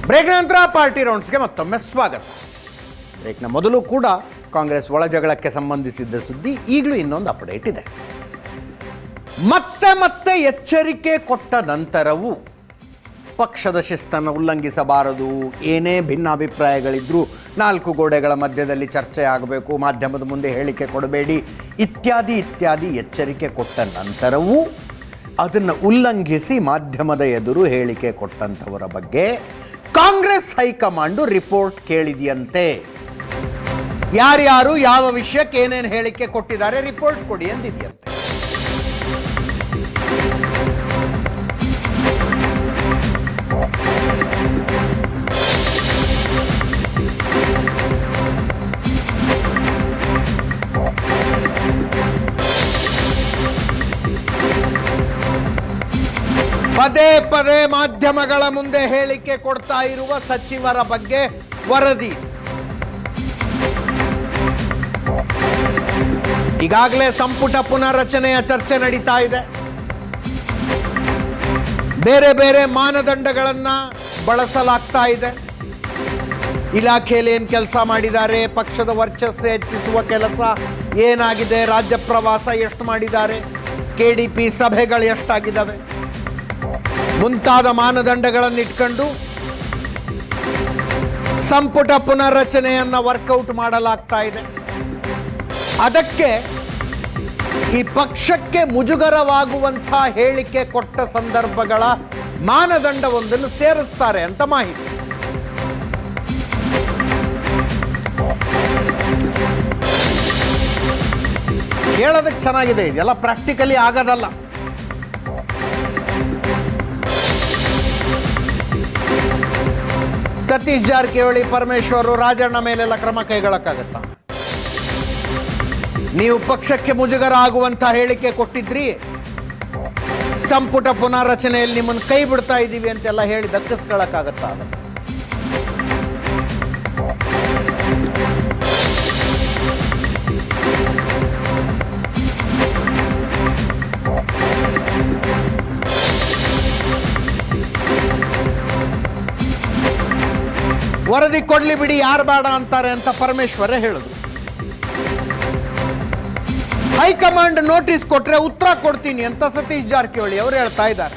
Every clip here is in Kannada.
ಬ್ರೇಕ್ ನಂತರ ಪಾರ್ಟಿ ರೌಂಡ್ಸ್ಗೆ ಮತ್ತೊಮ್ಮೆ ಸ್ವಾಗತ. ಬ್ರೇಕ್ನ ಮೊದಲು ಕೂಡ ಕಾಂಗ್ರೆಸ್ ಒಳಜಗಳಕ್ಕೆ ಸಂಬಂಧಿಸಿದ್ದ ಸುದ್ದಿ, ಈಗಲೂ ಇನ್ನೊಂದು ಅಪ್ಡೇಟ್ ಇದೆ. ಮತ್ತೆ ಎಚ್ಚರಿಕೆ ಕೊಟ್ಟ ನಂತರವೂ ಪಕ್ಷದ ಶಿಸ್ತನ್ನು ಉಲ್ಲಂಘಿಸಬಾರದು, ಏನೇ ಭಿನ್ನಾಭಿಪ್ರಾಯಗಳಿದ್ರೂ ನಾಲ್ಕು ಗೋಡೆಗಳ ಮಧ್ಯದಲ್ಲಿ ಚರ್ಚೆ ಆಗಬೇಕು, ಮಾಧ್ಯಮದ ಮುಂದೆ ಹೇಳಿಕೆ ಕೊಡಬೇಡಿ ಇತ್ಯಾದಿ ಎಚ್ಚರಿಕೆ ಕೊಟ್ಟ ನಂತರವೂ ಅದನ್ನು ಉಲ್ಲಂಘಿಸಿ ಮಾಧ್ಯಮದ ಎದುರು ಹೇಳಿಕೆ ಕೊಟ್ಟಂಥವರ ಬಗ್ಗೆ ಕಾಂಗ್ರೆಸ್ ಹೈಕಮಾಂಡು ರಿಪೋರ್ಟ್ ಕೇಳಿದೆಯಂತೆ. ಯಾರ್ಯಾರು ಯಾವ ವಿಷಯಕ್ಕೆ ಏನೇನು ಹೇಳಿಕೆ ಕೊಟ್ಟಿದ್ದಾರೆ ರಿಪೋರ್ಟ್ ಕೊಡಿ ಅಂದಿದೆಯಂತೆ. ಪದೇ ಮಾಧ್ಯಮಗಳ ಮುಂದೆ ಹೇಳಿಕೆ ಕೊಡ್ತಾ ಇರುವ ಸಚಿವರ ಬಗ್ಗೆ ವರದಿ. ಈಗಾಗಲೇ ಸಂಪುಟ ಪುನರ್ರಚನೆಯ ಚರ್ಚೆ ನಡೀತಾ ಇದೆ. ಬೇರೆ ಮಾನದಂಡಗಳನ್ನ ಬಳಸಲಾಗ್ತಾ ಇದೆ. ಇಲಾಖೆಯಲ್ಲಿ ಏನು ಕೆಲಸ ಮಾಡಿದ್ದಾರೆ, ಪಕ್ಷದ ವರ್ಚಸ್ಸು ಹೆಚ್ಚಿಸುವ ಕೆಲಸ ಏನಾಗಿದೆ, ರಾಜ್ಯ ಪ್ರವಾಸ ಎಷ್ಟು ಮಾಡಿದ್ದಾರೆ, KDP ಸಭೆಗಳು ಎಷ್ಟಾಗಿದ್ದಾವೆ ಮುಂತಾದ ಮಾನದಂಡಗಳನ್ನು ಇಟ್ಕೊಂಡು ಸಂಪುಟ ಪುನರ್ರಚನೆಯನ್ನ ವರ್ಕೌಟ್ ಮಾಡಲಾಗ್ತಾ ಇದೆ. ಅದಕ್ಕೆ ಈ ಪಕ್ಷಕ್ಕೆ ಮುಜುಗರವಾಗುವಂಥ ಹೇಳಿಕೆ ಕೊಟ್ಟ ಸಂದರ್ಭಗಳ ಮಾನದಂಡವೊಂದನ್ನು ಸೇರಿಸ್ತಾರೆ ಅಂತ ಮಾಹಿತಿ. ಕೇಳೋದಕ್ಕೆ ಚೆನ್ನಾಗಿದೆ, ಇದೆಲ್ಲ ಪ್ರಾಕ್ಟಿಕಲಿ ಆಗೋದಲ್ಲ. ಸತೀಶ್ ಜಾರಕಿಹೊಳಿ, ಪರಮೇಶ್ವರ್, ರಾಜಣ್ಣ ಮೇಲೆಲ್ಲ ಕ್ರಮ ಕೈಗೊಳ್ಳಕ್ಕಾಗತ್ತಾ? ನೀವು ಪಕ್ಷಕ್ಕೆ ಮುಜುಗರ ಆಗುವಂತ ಹೇಳಿಕೆ ಕೊಟ್ಟಿದ್ರಿ, ಸಂಪುಟ ಪುನರ್ರಚನೆಯಲ್ಲಿ ನಿಮ್ಮನ್ನು ಕೈ ಬಿಡ್ತಾ ಇದ್ದೀವಿ ಅಂತೆಲ್ಲ ಹೇಳಿ ದಕ್ಕಿಸ್ಕೊಳ್ಳಕ್ಕಾಗತ್ತಾ? ವರದಿ ಕೊಡ್ಲಿ ಬಿಡಿ, ಯಾರು ಬೇಡ ಅಂತಾರೆ ಅಂತ ಪರಮೇಶ್ವರೇ ಹೇಳಿದ್ರು. ಹೈಕಮಾಂಡ್ ನೋಟಿಸ್ ಕೊಟ್ರೆ ಉತ್ತರ ಕೊಡ್ತೀನಿ ಅಂತ ಸತೀಶ್ ಜಾರಕಿಹೊಳಿ ಅವರು ಹೇಳ್ತಾ ಇದ್ದಾರೆ.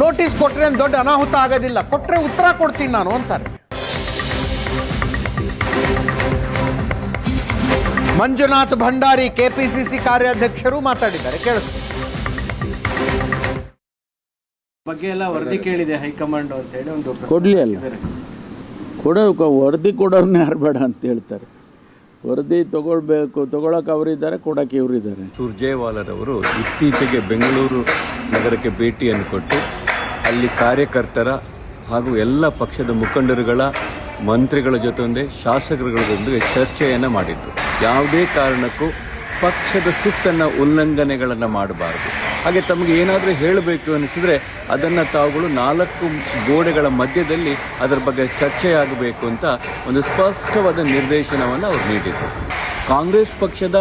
ನೋಟಿಸ್ ಕೊಟ್ರೆ ಏನು ದೊಡ್ಡ ಅನಾಹುತ ಆಗೋದಿಲ್ಲ, ಕೊಟ್ರೆ ಉತ್ತರ ಕೊಡ್ತೀನಿ ನಾನು ಅಂತಾರೆ. ಮಂಜುನಾಥ್ ಭಂಡಾರಿ ಕೆಪಿಸಿಸಿ ಕಾರ್ಯಾಧ್ಯಕ್ಷರು ಮಾತಾಡಿದ್ದಾರೆ, ಕೇಳಿಸ್ತಾರೆ. ಬಗ್ಗೆ ಎಲ್ಲ ವರದಿ ಕೇಳಿದೆ ಹೈಕಮಾಂಡ್ ಅಂತ ಹೇಳಿ ಒಂದು ಕೊಡ್ಲಿ ಅಲ್ಲ, ವರದಿ ಕೊಡೋರ್ನ ಯಾರು ಬೇಡ ಅಂತ ಹೇಳ್ತಾರೆ. ವರದಿ ತಗೊಳಕ್ಕೆ ಅವರಿದ್ದಾರೆ, ಕೊಡಕ್ಕೆ ಇವರಿದ್ದಾರೆ. ಸುರ್ಜೇವಾಲರವರು ಇತ್ತೀಚೆಗೆ ಬೆಂಗಳೂರು ನಗರಕ್ಕೆ ಭೇಟಿಯನ್ನು ಕೊಟ್ಟು ಅಲ್ಲಿ ಕಾರ್ಯಕರ್ತರ ಹಾಗೂ ಎಲ್ಲ ಪಕ್ಷದ ಮುಖಂಡರುಗಳ, ಮಂತ್ರಿಗಳ ಜೊತೆ ಶಾಸಕರುಗಳೊಂದಿಗೆ ಚರ್ಚೆಯನ್ನು ಮಾಡಿದ್ರು. ಯಾವುದೇ ಕಾರಣಕ್ಕೂ ಪಕ್ಷದ ಶಿಸ್ತನ್ನ ಉಲ್ಲಂಘನೆಗಳನ್ನು ಮಾಡಬಾರದು. ಹಾಗೆ ತಮಗೆ ಏನಾದರೂ ಹೇಳಬೇಕು ಅನಿಸಿದ್ರೆ ಅದನ್ನು ತಾವುಗಳು ನಾಲ್ಕು ಗೋಡೆಗಳ ಮಧ್ಯದಲ್ಲಿ ಅದರ ಬಗ್ಗೆ ಚರ್ಚೆಯಾಗಬೇಕು ಅಂತ ಒಂದು ಸ್ಪಷ್ಟವಾದ ನಿರ್ದೇಶನವನ್ನು ಅವರು ನೀಡಿದರು. ಕಾಂಗ್ರೆಸ್ ಪಕ್ಷದ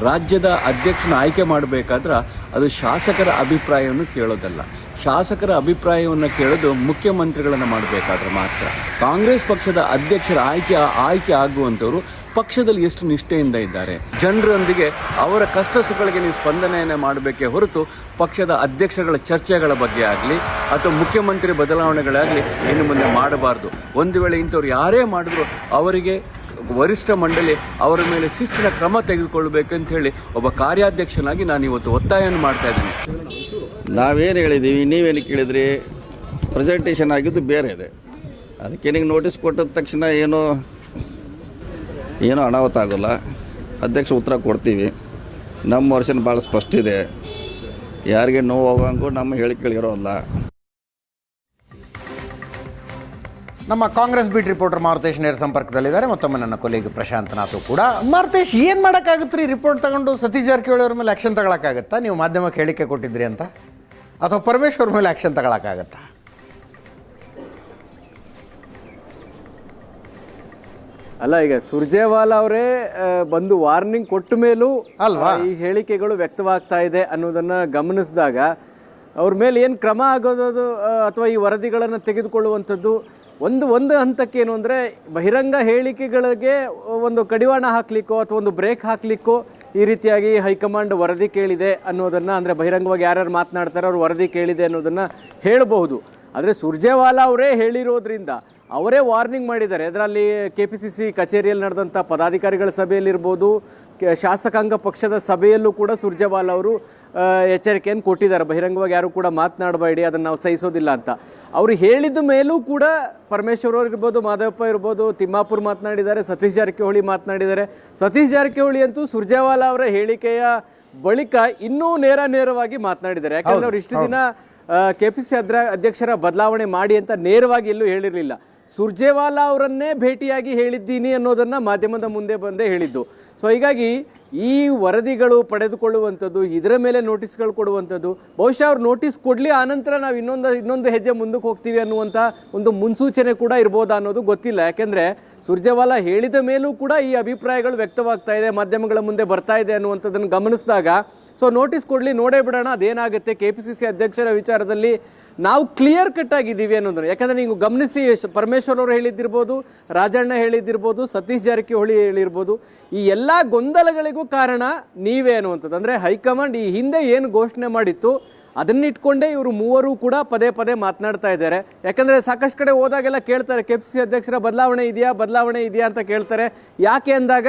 ರಾಜ್ಯದ ಅಧ್ಯಕ್ಷನ ಆಯ್ಕೆ ಮಾಡಬೇಕಾದ್ರೆ ಅದು ಶಾಸಕರ ಅಭಿಪ್ರಾಯವನ್ನು ಕೇಳೋದಲ್ಲ. ಶಾಸಕರ ಅಭಿಪ್ರಾಯವನ್ನು ಕೇಳೋದು ಮುಖ್ಯಮಂತ್ರಿಗಳನ್ನು ಮಾಡಬೇಕಾದ್ರೆ ಮಾತ್ರ. ಕಾಂಗ್ರೆಸ್ ಪಕ್ಷದ ಅಧ್ಯಕ್ಷರ ಆಯ್ಕೆ ಆಗುವಂಥವರು ಪಕ್ಷದಲ್ಲಿ ಎಷ್ಟು ನಿಷ್ಠೆಯಿಂದ ಇದ್ದಾರೆ, ಜನರೊಂದಿಗೆ ಅವರ ಕಷ್ಟ ಸುಖಗಳಿಗೆ ನೀವು ಸ್ಪಂದನೆಯನ್ನು ಮಾಡಬೇಕೇ ಹೊರತು ಪಕ್ಷದ ಅಧ್ಯಕ್ಷಗಳ ಚರ್ಚೆಗಳ ಬಗ್ಗೆ ಆಗಲಿ ಅಥವಾ ಮುಖ್ಯಮಂತ್ರಿ ಬದಲಾವಣೆಗಳಾಗಲಿ ಇನ್ನು ಮುಂದೆ ಮಾಡಬಾರ್ದು. ಒಂದು ವೇಳೆ ಇಂಥವ್ರು ಯಾರೇ ಮಾಡಿದ್ರು ಅವರಿಗೆ ವರಿಷ್ಠ ಮಂಡಳಿ ಅವರ ಮೇಲೆ ಶಿಸ್ತಿನ ಕ್ರಮ ತೆಗೆದುಕೊಳ್ಬೇಕಂತ ಹೇಳಿ ಒಬ್ಬ ಕಾರ್ಯಾಧ್ಯಕ್ಷನಾಗಿ ನಾನು ಇವತ್ತು ಒತ್ತಾಯವನ್ನು ಮಾಡ್ತಾ ಇದ್ದೀನಿ. ನಾವೇನು ಹೇಳಿದ್ದೀವಿ, ನೀವೇನು ಕೇಳಿದ್ರಿ, ಪ್ರೆಸೆಂಟೇಷನ್ ಆಗಿದ್ದು ಬೇರೆ ಇದೆ. ಅದಕ್ಕೆ ನಿಮಗೆ ನೋಟಿಸ್ ಕೊಟ್ಟಿದ ತಕ್ಷಣ ಏನೋ ಅನಾಹುತ ಆಗೋಲ್ಲ. ಅಧ್ಯಕ್ಷ ಉತ್ತರ ಕೊಡ್ತೀವಿ. ನಮ್ಮ ವರ್ಷನ್ ಭಾಳ ಸ್ಪಷ್ಟ ಇದೆ, ಯಾರಿಗೆ ನೋವು ಹೋಗಂಗೂ ನಮ್ಮ ಹೇಳಿಕೆಗಳಿರೋಲ್ಲ. ನಮ್ಮ ಕಾಂಗ್ರೆಸ್ ಬೀಟ್ ರಿಪೋರ್ಟರ್ ಮಾರುತೇಶ್ ನೇರ ಸಂಪರ್ಕದಲ್ಲಿದ್ದಾರೆ. ಮತ್ತೊಮ್ಮೆ ನನ್ನ ಕೊಲೆಗೆ ಪ್ರಶಾಂತ್ ನಾಥು ಕೂಡ. ಮಾರುತೇಶ್, ಏನು ಮಾಡೋಕ್ಕಾಗುತ್ತೆ ರೀ? ರಿಪೋರ್ಟ್ ತಗೊಂಡು ಸತೀಶ್ ಜಾರಕಿಹೊಳಿ ಅವ್ರ ಮೇಲೆ ಆ್ಯಕ್ಷನ್ ತಗೊಳಕ್ಕಾಗತ್ತಾ? ನೀವು ಮಾಧ್ಯಮಕ್ಕೆ ಹೇಳಿಕೆ ಕೊಟ್ಟಿದ್ರಿ ಅಂತ, ಅಥವಾ ಪರಮೇಶ್ವರ್ ಮೇಲೆ ಆ್ಯಕ್ಷನ್ ತಗೊಳಕ್ಕಾಗತ್ತಾ? ಅಲ್ಲ, ಈಗ ಸುರ್ಜೇವಾಲಾ ಅವರೇ ಬಂದು ವಾರ್ನಿಂಗ್ ಕೊಟ್ಟ ಮೇಲೂ ಅಲ್ವಾ ಈ ಹೇಳಿಕೆಗಳು ವ್ಯಕ್ತವಾಗ್ತಾ ಇದೆ ಅನ್ನೋದನ್ನ ಗಮನಿಸಿದಾಗ ಅವ್ರ ಮೇಲೆ ಏನು ಕ್ರಮ ಆಗೋದು ಅಥವಾ ಈ ವರದಿಗಳನ್ನು ತೆಗೆದುಕೊಳ್ಳುವಂಥದ್ದು ಒಂದು ಹಂತಕ್ಕೆ ಏನು ಅಂದರೆ ಬಹಿರಂಗ ಹೇಳಿಕೆಗಳಿಗೆ ಒಂದು ಕಡಿವಾಣ ಹಾಕಲಿಕ್ಕೋ ಅಥವಾ ಒಂದು ಬ್ರೇಕ್ ಹಾಕಲಿಕ್ಕೋ ಈ ರೀತಿಯಾಗಿ ಹೈಕಮಾಂಡ್ ವರದಿ ಕೇಳಿದೆ ಅನ್ನೋದನ್ನು, ಅಂದರೆ ಬಹಿರಂಗವಾಗಿ ಯಾರ್ಯಾರು ಮಾತನಾಡ್ತಾರೆ ಅವ್ರು ವರದಿ ಕೇಳಿದೆ ಅನ್ನೋದನ್ನು ಹೇಳಬಹುದು. ಆದರೆ ಸುರ್ಜೇವಾಲಾ ಅವರೇ ಹೇಳಿರೋದ್ರಿಂದ ಅವರೇ ವಾರ್ನಿಂಗ್ ಮಾಡಿದ್ದಾರೆ. ಅದರಲ್ಲಿ KPCC ಕಚೇರಿಯಲ್ಲಿ ನಡೆದಂಥ ಪದಾಧಿಕಾರಿಗಳ ಸಭೆಯಲ್ಲಿರ್ಬೋದು, ಶಾಸಕಾಂಗ ಪಕ್ಷದ ಸಭೆಯಲ್ಲೂ ಕೂಡ ಸುರ್ಜೇವಾಲಾ ಅವರು ಎಚ್ಚರಿಕೆಯನ್ನು ಕೊಟ್ಟಿದ್ದಾರೆ, ಬಹಿರಂಗವಾಗಿ ಯಾರು ಕೂಡ ಮಾತನಾಡಬೇಡಿ, ಅದನ್ನು ನಾವು ಸಹಿಸೋದಿಲ್ಲ ಅಂತ. ಅವರು ಹೇಳಿದ ಮೇಲೂ ಕೂಡ ಪರಮೇಶ್ವರ್ ಅವರು ಇರ್ಬೋದು, ಮಾಧವಪ್ಪ ಇರ್ಬೋದು, ತಿಮ್ಮಾಪುರ್ ಮಾತನಾಡಿದ್ದಾರೆ, ಸತೀಶ್ ಜಾರಕಿಹೊಳಿ ಮಾತನಾಡಿದ್ದಾರೆ. ಸತೀಶ್ ಜಾರಕಿಹೊಳಿ ಅಂತೂ ಸುರ್ಜೇವಾಲಾ ಅವರ ಹೇಳಿಕೆಯ ಬಳಿಕ ಇನ್ನೂ ನೇರವಾಗಿ ಮಾತನಾಡಿದ್ದಾರೆ. ಯಾಕಂದ್ರೆ ಅವ್ರು ಇಷ್ಟು ದಿನ KPCC ಅಧ್ಯಕ್ಷರ ಬದಲಾವಣೆ ಮಾಡಿ ಅಂತ ನೇರವಾಗಿ ಎಲ್ಲೂ ಹೇಳಿರಲಿಲ್ಲ. ಸುರ್ಜೇವಾಲಾ ಅವರನ್ನೇ ಭೇಟಿಯಾಗಿ ಹೇಳಿದ್ದೀನಿ ಅನ್ನೋದನ್ನ ಮಾಧ್ಯಮದ ಮುಂದೆ ಬಂದೇ ಹೇಳಿದ್ದು. ಸೊ ಹೀಗಾಗಿ ಈ ವರದಿಗಳು ಪಡೆದುಕೊಳ್ಳುವಂಥದ್ದು, ಇದರ ಮೇಲೆ ನೋಟಿಸ್ಗಳು ಕೊಡುವಂಥದ್ದು, ಬಹುಶಃ ಅವ್ರು ನೋಟಿಸ್ ಕೊಡಲಿ, ಆನಂತರ ನಾವು ಇನ್ನೊಂದು ಹೆಜ್ಜೆ ಮುಂದಕ್ಕೆ ಹೋಗ್ತೀವಿ ಅನ್ನುವಂಥ ಒಂದು ಮುನ್ಸೂಚನೆ ಕೂಡ ಇರ್ಬೋದಾ ಅನ್ನೋದು ಗೊತ್ತಿಲ್ಲ. ಯಾಕೆಂದರೆ ಸುರ್ಜೇವಾಲಾ ಹೇಳಿದ ಮೇಲೂ ಕೂಡ ಈ ಅಭಿಪ್ರಾಯಗಳು ವ್ಯಕ್ತವಾಗ್ತಾ ಇದೆ, ಮಾಧ್ಯಮಗಳ ಮುಂದೆ ಬರ್ತಾ ಇದೆ ಅನ್ನುವಂಥದ್ದನ್ನು ಗಮನಿಸಿದಾಗ ಸೊ ನೋಟಿಸ್ ಕೊಡಲಿ, ನೋಡೇ ಬಿಡೋಣ ಅದೇನಾಗುತ್ತೆ. KPCC ಅಧ್ಯಕ್ಷರ ವಿಚಾರದಲ್ಲಿ ನಾವು ಕ್ಲಿಯರ್ ಕಟ್ ಆಗಿದ್ದೀವಿ ಅನ್ನೋದನ್ನು. ಯಾಕಂದರೆ ನೀವು ಗಮನಿಸಿ, ಪರಮೇಶ್ವರ್ ಅವರು ಹೇಳಿದ್ದಿರ್ಬೋದು, ರಾಜಣ್ಣ ಹೇಳಿದ್ದಿರ್ಬೋದು, ಸತೀಶ್ ಜಾರಕಿಹೊಳಿ ಹೇಳಿರ್ಬೋದು, ಈ ಎಲ್ಲ ಗೊಂದಲಗಳಿಗೂ ಕಾರಣ ನೀವೇ ಅನ್ನುವಂಥದ್ದು. ಅಂದರೆ ಹೈಕಮಾಂಡ್ ಈ ಹಿಂದೆ ಏನು ಘೋಷಣೆ ಮಾಡಿತ್ತು ಅದನ್ನಿಟ್ಕೊಂಡೇ ಇವರು ಮೂವರು ಕೂಡ ಪದೇ ಮಾತನಾಡ್ತಾ ಇದ್ದಾರೆ. ಯಾಕಂದರೆ ಸಾಕಷ್ಟು ಕಡೆ ಹೋದಾಗೆಲ್ಲ ಕೇಳ್ತಾರೆ, KPCC ಅಧ್ಯಕ್ಷರ ಬದಲಾವಣೆ ಇದೆಯಾ ಅಂತ ಕೇಳ್ತಾರೆ. ಯಾಕೆ ಅಂದಾಗ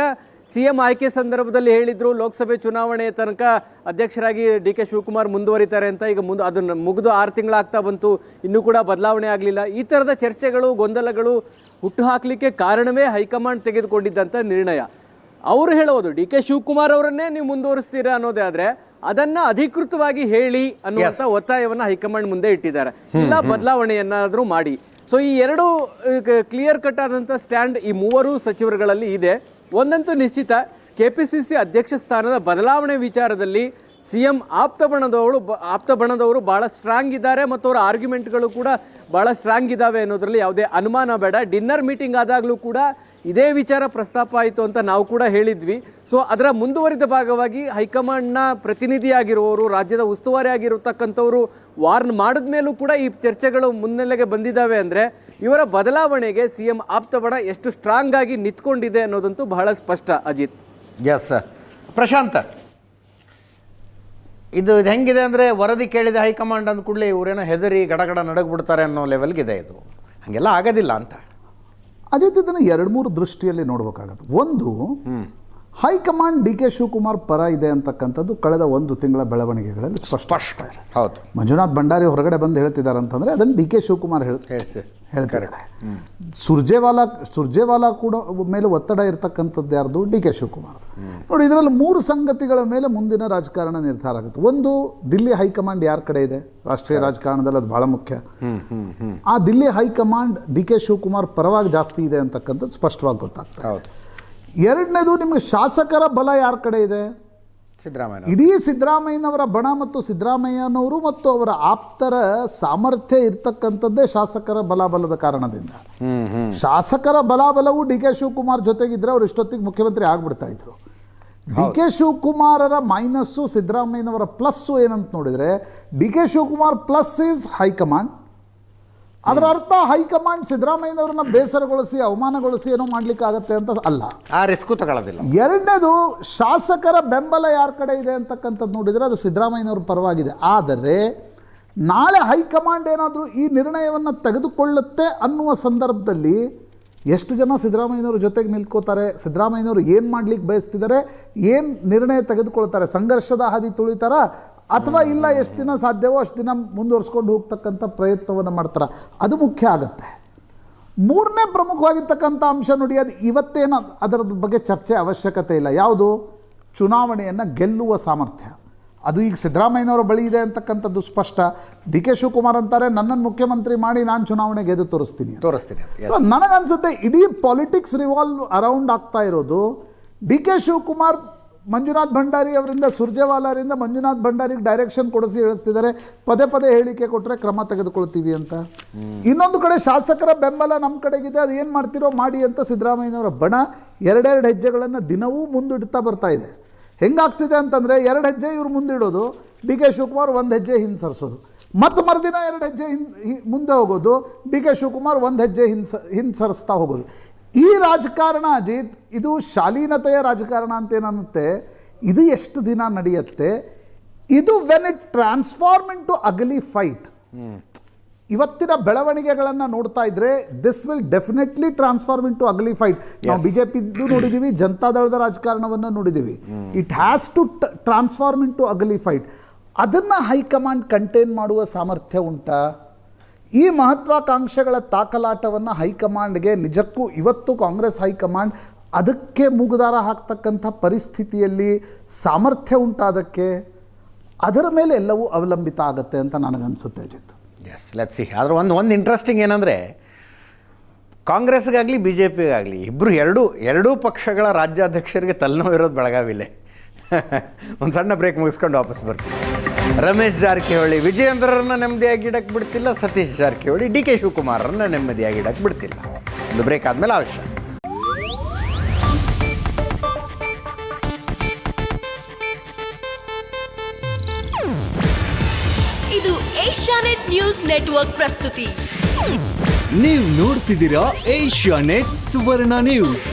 CM ಆಯ್ಕೆ ಸಂದರ್ಭದಲ್ಲಿ ಹೇಳಿದ್ರು ಲೋಕಸಭೆ ಚುನಾವಣೆ ತನಕ ಅಧ್ಯಕ್ಷರಾಗಿ DK ಶಿವಕುಮಾರ್ ಮುಂದುವರಿತಾರೆ ಅಂತ. ಈಗ ಅದನ್ನು ಮುಗಿದು 6 ತಿಂಗಳಾಗ್ತಾ ಬಂತು, ಇನ್ನೂ ಕೂಡ ಬದಲಾವಣೆ ಆಗಲಿಲ್ಲ. ಈ ಥರದ ಚರ್ಚೆಗಳು, ಗೊಂದಲಗಳು ಹುಟ್ಟು ಹಾಕಲಿಕ್ಕೆ ಕಾರಣವೇ ಹೈಕಮಾಂಡ್ ತೆಗೆದುಕೊಂಡಿದ್ದಂಥ ನಿರ್ಣಯ. ಅವರು ಹೇಳೋದು DK ಶಿವಕುಮಾರ್ ಅವರನ್ನೇ ನೀವು ಮುಂದುವರಿಸ್ತೀರಾ ಅನ್ನೋದೇ ಆದರೆ ಅದನ್ನ ಅಧಿಕೃತವಾಗಿ ಹೇಳಿ ಅನ್ನುವಂಥ ಒತ್ತಾಯವನ್ನು ಹೈಕಮಾಂಡ್ ಮುಂದೆ ಇಟ್ಟಿದ್ದಾರೆ. ಇಲ್ಲ ಬದಲಾವಣೆಯನ್ನಾದರೂ ಮಾಡಿ. ಸೊ ಈ ಎರಡು ಕ್ಲಿಯರ್ ಕಟ್ ಆದಂಥ ಸ್ಟ್ಯಾಂಡ್ ಈ ಮೂವರು ಸಚಿವರುಗಳಲ್ಲಿ ಇದೆ. ಒಂದಂತೂ ನಿಶ್ಚಿತ, KPCC ಅಧ್ಯಕ್ಷ ಸ್ಥಾನದ ಬದಲಾವಣೆ ವಿಚಾರದಲ್ಲಿ CM ಆಪ್ತ ಬಣದವರು ಬಹಳ ಸ್ಟ್ರಾಂಗ್ ಇದ್ದಾರೆ ಮತ್ತು ಅವರ ಆರ್ಗ್ಯುಮೆಂಟ್ಗಳು ಕೂಡ ಬಹಳ ಸ್ಟ್ರಾಂಗ್ ಇದ್ದಾವೆ ಅನ್ನೋದ್ರಲ್ಲಿ ಯಾವುದೇ ಅನುಮಾನ ಬೇಡ. ಡಿನ್ನರ್ ಮೀಟಿಂಗ್ ಆದಾಗಲೂ ಕೂಡ ಇದೇ ವಿಚಾರ ಪ್ರಸ್ತಾಪ ಆಯಿತು ಅಂತ ನಾವು ಕೂಡ ಹೇಳಿದ್ವಿ. ಸೊ ಅದರ ಮುಂದುವರಿದ ಭಾಗವಾಗಿ ಹೈಕಮಾಂಡ್ನ ಪ್ರತಿನಿಧಿಯಾಗಿರುವವರು, ರಾಜ್ಯದ ಉಸ್ತುವಾರಿ ಆಗಿರತಕ್ಕಂಥವರು ವಾರ್ನ್ ಮಾಡಿದ ಮೇಲೂ ಕೂಡ ಈ ಚರ್ಚೆಗಳು ಮುನ್ನೆಲೆಗೆ ಬಂದಿದ್ದಾವೆ. ಅಂದರೆ ಇವರ ಬದಲಾವಣೆಗೆ CM ಆಪ್ತ ಬಣ ಎಷ್ಟು ಸ್ಟ್ರಾಂಗ್ ಆಗಿ ನಿಂತ್ಕೊಂಡಿದೆ ಅನ್ನೋದಂತೂ ಬಹಳ ಸ್ಪಷ್ಟ. ಅಜಿತ್. ಎಸ್ ಪ್ರಶಾಂತ್, ಇದು ಹೆಂಗಿದೆ ಅಂದರೆ ವರದಿ ಕೇಳಿದ ಹೈಕಮಾಂಡ್ ಅಂದ ಕೂಡಲೇ ಇವರೇನೋ ಹೆದರಿ ಗಡಗಡ ನಡಗ್ಬಿಡ್ತಾರೆ ಅನ್ನೋ ಲೆವೆಲ್ಗಿದೆ. ಇದು ಹಾಗೆಲ್ಲ ಆಗೋದಿಲ್ಲ ಅಂತ ಅಜಿತ್, ಇದನ್ನು 2-3 ದೃಷ್ಟಿಯಲ್ಲಿ ನೋಡ್ಬೇಕಾಗತ್ತೆ. ಒಂದು, ಹೈಕಮಾಂಡ್ DK ಶಿವಕುಮಾರ್ ಪರ ಇದೆ ಅಂತಕ್ಕಂಥದ್ದು ಕಳೆದ 1 ತಿಂಗಳ ಬೆಳವಣಿಗೆಗಳಲ್ಲಿ ಸ್ಪಷ್ಟ. ಹೌದು. ಮಂಜುನಾಥ್ ಭಂಡಾರಿ ಹೊರಗಡೆ ಬಂದು ಹೇಳ್ತಿದ್ದಾರೆ ಅಂತಂದರೆ ಅದನ್ನು DK ಶಿವಕುಮಾರ್ ಹೇಳ್ತಿದ್ದಾರೆ. ಸುರ್ಜೇವಾಲಾ ಕೂಡ ಮೇಲೆ ಒತ್ತಡ ಇರ್ತಕ್ಕಂಥದ್ದು ಯಾರ್ದು? DK ಶಿವಕುಮಾರ್. ನೋಡಿ, ಇದರಲ್ಲಿ 3 ಸಂಗತಿಗಳ ಮೇಲೆ ಮುಂದಿನ ರಾಜಕಾರಣ ನಿರ್ಧಾರ ಆಗುತ್ತೆ. ಒಂದು, ದಿಲ್ಲಿ ಹೈಕಮಾಂಡ್ ಯಾರ ಕಡೆ ಇದೆ, ರಾಷ್ಟ್ರೀಯ ರಾಜಕಾರಣದಲ್ಲಿ ಅದು ಬಹಳ ಮುಖ್ಯ. ಆ ದಿಲ್ಲಿ ಹೈಕಮಾಂಡ್ DK ಶಿವಕುಮಾರ್ ಪರವಾಗಿ ಜಾಸ್ತಿ ಇದೆ ಅಂತಕ್ಕಂಥದ್ದು ಸ್ಪಷ್ಟವಾಗಿ ಗೊತ್ತಾಗ್ತದೆ. ಹೌದು. ಎರಡನೇದು, ನಿಮಗೆ ಶಾಸಕರ ಬಲ ಯಾರ ಕಡೆ ಇದೆ? ಸಿದ್ದರಾಮಯ್ಯ. ಇಡೀ ಸಿದ್ದರಾಮಯ್ಯನವರ ಬಣ ಮತ್ತು ಸಿದ್ದರಾಮಯ್ಯನವರು ಮತ್ತು ಅವರ ಆಪ್ತರ ಸಾಮರ್ಥ್ಯ ಇರ್ತಕ್ಕಂಥದ್ದೇ ಶಾಸಕರ ಬಲಾಬಲದ ಕಾರಣದಿಂದ. ಶಾಸಕರ ಬಲಾಬಲವು DK ಶಿವಕುಮಾರ್ ಜೊತೆಗಿದ್ರೆ ಅವ್ರು ಇಷ್ಟೊತ್ತಿಗೆ ಮುಖ್ಯಮಂತ್ರಿ ಆಗ್ಬಿಡ್ತಾ ಇದ್ರು. DK ಶಿವಕುಮಾರರ ಮೈನಸ್ಸು, ಸಿದ್ದರಾಮಯ್ಯನವರ ಪ್ಲಸ್ಸು ಏನಂತ ನೋಡಿದರೆ, DK Shivakumar plus is high command. ಅದರ ಅರ್ಥ ಹೈಕಮಾಂಡ್ ಸಿದ್ದರಾಮಯ್ಯನವ್ರನ್ನ ಬೇಸರಗೊಳಿಸಿ, ಅವಮಾನಗೊಳಿಸಿ ಏನೋ ಮಾಡ್ಲಿಕ್ಕೆ ಆಗತ್ತೆ ಅಂತ ಅಲ್ಲ. ಆ ರಿಸ್ಕು ತಗೊಳ್ಳೋದಿಲ್ಲ. ಎರಡನೇದು, ಶಾಸಕರ ಬೆಂಬಲ ಯಾರ ಕಡೆ ಇದೆ ಅಂತಕ್ಕಂಥದ್ದು ನೋಡಿದರೆ ಅದು ಸಿದ್ದರಾಮಯ್ಯನವ್ರ ಪರವಾಗಿದೆ. ಆದರೆ ನಾಳೆ ಹೈಕಮಾಂಡ್ ಏನಾದರೂ ಈ ನಿರ್ಣಯವನ್ನು ತೆಗೆದುಕೊಳ್ಳುತ್ತೆ ಅನ್ನುವ ಸಂದರ್ಭದಲ್ಲಿ ಎಷ್ಟು ಜನ ಸಿದ್ದರಾಮಯ್ಯನವ್ರ ಜೊತೆಗೆ ನಿಲ್ಕೋತಾರೆ, ಸಿದ್ದರಾಮಯ್ಯನವರು ಏನು ಮಾಡ್ಲಿಕ್ಕೆ ಬಯಸ್ತಿದ್ದಾರೆ, ಏನು ನಿರ್ಣಯ ತೆಗೆದುಕೊಳ್ತಾರೆ, ಸಂಘರ್ಷದ ಹಾದಿ ತುಳಿತಾರ ಅಥವಾ ಇಲ್ಲ, ಎಷ್ಟು ದಿನ ಸಾಧ್ಯವೋ ಅಷ್ಟು ದಿನ ಮುಂದುವರಿಸ್ಕೊಂಡು ಹೋಗ್ತಕ್ಕಂಥ ಪ್ರಯತ್ನವನ್ನು ಮಾಡ್ತಾರೆ, ಅದು ಮುಖ್ಯ ಆಗುತ್ತೆ. ಮೂರನೇ ಪ್ರಮುಖವಾಗಿರ್ತಕ್ಕಂಥ ಅಂಶ ನೋಡಿ, ಅದು ಇವತ್ತೇನು ಅದರ ಬಗ್ಗೆ ಚರ್ಚೆ ಅವಶ್ಯಕತೆ ಇಲ್ಲ. ಯಾವುದು? ಚುನಾವಣೆಯನ್ನು ಗೆಲ್ಲುವ ಸಾಮರ್ಥ್ಯ. ಅದು ಈಗ ಸಿದ್ದರಾಮಯ್ಯನವರ ಬಳಿ ಇದೆ ಅಂತಕ್ಕಂಥದ್ದು ಸ್ಪಷ್ಟ. DK ಶಿವಕುಮಾರ್ ಅಂತಾರೆ, ನನ್ನನ್ನು ಮುಖ್ಯಮಂತ್ರಿ ಮಾಡಿ ನಾನು ಚುನಾವಣೆ ಗೆದ್ದು ತೋರಿಸ್ತೀನಿ. ನನಗನ್ಸುತ್ತೆ ಇಡೀ ಪಾಲಿಟಿಕ್ಸ್ ರಿವಾಲ್ವ್ ಅರೌಂಡ್ ಆಗ್ತಾ ಇರೋದು DK ಶಿವಕುಮಾರ್ ಮಂಜುನಾಥ್ ಭಂಡಾರಿ ಅವರಿಂದ, ಸುರ್ಜೇವಾಲಾರಿಂದ ಮಂಜುನಾಥ್ ಭಂಡಾರಿಗೆ ಡೈರೆಕ್ಷನ್ ಕೊಡಿಸಿ ಹೇಳಿಸ್ತಿದ್ದಾರೆ, ಪದೇ ಹೇಳಿಕೆ ಕೊಟ್ಟರೆ ಕ್ರಮ ತೆಗೆದುಕೊಳ್ತೀವಿ ಅಂತ. ಇನ್ನೊಂದು ಕಡೆ ಶಾಸಕರ ಬೆಂಬಲ ನಮ್ಮ ಕಡೆಗಿದೆ, ಅದು ಏನು ಮಾಡ್ತಿರೋ ಮಾಡಿ ಅಂತ ಸಿದ್ದರಾಮಯ್ಯನವರ ಬಣ 2 ಹೆಜ್ಜೆಗಳನ್ನು ದಿನವೂ ಮುಂದಿಡ್ತಾ ಬರ್ತಾ ಇದೆ. ಹೆಂಗಾಗ್ತಿದೆ ಅಂತಂದರೆ, 2 ಹೆಜ್ಜೆ ಇವರು ಮುಂದಿಡೋದು, DK ಶಿವಕುಮಾರ್ 1 ಹೆಜ್ಜೆ ಹಿಂದೆ ಸರಿಸೋದು. ಮತ್ತು ಮರುದಿನ 2 ಹೆಜ್ಜೆ ಮುಂದೆ ಹೋಗೋದು, ಡಿ ಕೆ ಶಿವಕುಮಾರ್ 1 ಹೆಜ್ಜೆ ಹಿಂಸರಿಸ್ತಾ ಹೋಗೋದು. ಈ ರಾಜಕಾರಣ ಅಜಿತ್, ಇದು ಶಾಲೀನತೆಯ ರಾಜಕಾರಣ ಅಂತೇನನ್ನುತ್ತೆ. ಇದು ಎಷ್ಟು ದಿನ ನಡೆಯುತ್ತೆ? ಇದು when it transform into ugly fight. ಇವತ್ತಿನ ಬೆಳವಣಿಗೆಗಳನ್ನು ನೋಡ್ತಾ ಇದ್ರೆ this will definitely transform into ugly fight. ನಾವು ಬಿಜೆಪಿದ್ದು ನೋಡಿದ್ದೀವಿ, ಜನತಾದಳದ ರಾಜಕಾರಣವನ್ನು ನೋಡಿದ್ದೀವಿ. It has to transform into ugly fight. ಅದನ್ನು ಹೈಕಮಾಂಡ್ ಕಂಟೈನ್ ಮಾಡುವ ಸಾಮರ್ಥ್ಯ ಉಂಟಾ? ಈ ಮಹತ್ವಾಕಾಂಕ್ಷೆಗಳ ತಾಕಲಾಟವನ್ನು ಹೈಕಮಾಂಡ್ಗೆ ನಿಜಕ್ಕೂ ಇವತ್ತು ಕಾಂಗ್ರೆಸ್ ಹೈಕಮಾಂಡ್ ಅದಕ್ಕೆ ಮೂಗುದಾರ ಹಾಕ್ತಕ್ಕಂಥ ಪರಿಸ್ಥಿತಿಯಲ್ಲಿ ಸಾಮರ್ಥ್ಯ ಉಂಟಾದಕ್ಕೆ? ಅದರ ಮೇಲೆ ಎಲ್ಲವೂ ಅವಲಂಬಿತ ಆಗುತ್ತೆ ಅಂತ ನನಗನ್ಸುತ್ತೆ ಅಜಿತ್. S, let's see. ಆದರೆ ಒಂದು ಇಂಟ್ರೆಸ್ಟಿಂಗ್ ಏನಂದರೆ, ಕಾಂಗ್ರೆಸ್ಗಾಗಲಿ ಬಿ ಜೆ ಪಿಗಾಗಲಿ ಎರಡೂ ಪಕ್ಷಗಳ ರಾಜ್ಯಾಧ್ಯಕ್ಷರಿಗೆ ತಲೆನೋವು ಇರೋದು ಬೆಳಗಾವಿಲೆ. ಒಂದು ಸಣ್ಣ ಬ್ರೇಕ್ ಮುಗಿಸ್ಕೊಂಡು ವಾಪಸ್ ಬರ್ತೀವಿ. ರಮೇಶ್ ಜಾರಕಿಹೊಳಿ ವಿಜಯೇಂದ್ರರನ್ನ ನೆಮ್ಮದಿಯಾಗಿಡಕ್ಕೆ ಬಿಡ್ತಿಲ್ಲ, ಸತೀಶ್ ಜಾರಕಿಹೊಳಿ ಡಿ ಕೆ ಶಿವಕುಮಾರರನ್ನ ನೆಮ್ಮದಿಯಾಗಿಡಕ್ಕೆ ಬಿಡ್ತಿಲ್ಲ. ಒಂದು ಬ್ರೇಕ್ ಆದಮೇಲೆ ಅವಶ್ಯ. ಇದು ಏಷ್ಯಾನೆಟ್ ನ್ಯೂಸ್ ನೆಟ್ವರ್ಕ್ ಪ್ರಸ್ತುತಿ. ನೀವು ನೋಡ್ತಿದ್ದೀರಾ ಏಷ್ಯಾನೆಟ್ ಸುವರ್ಣ ನ್ಯೂಸ್.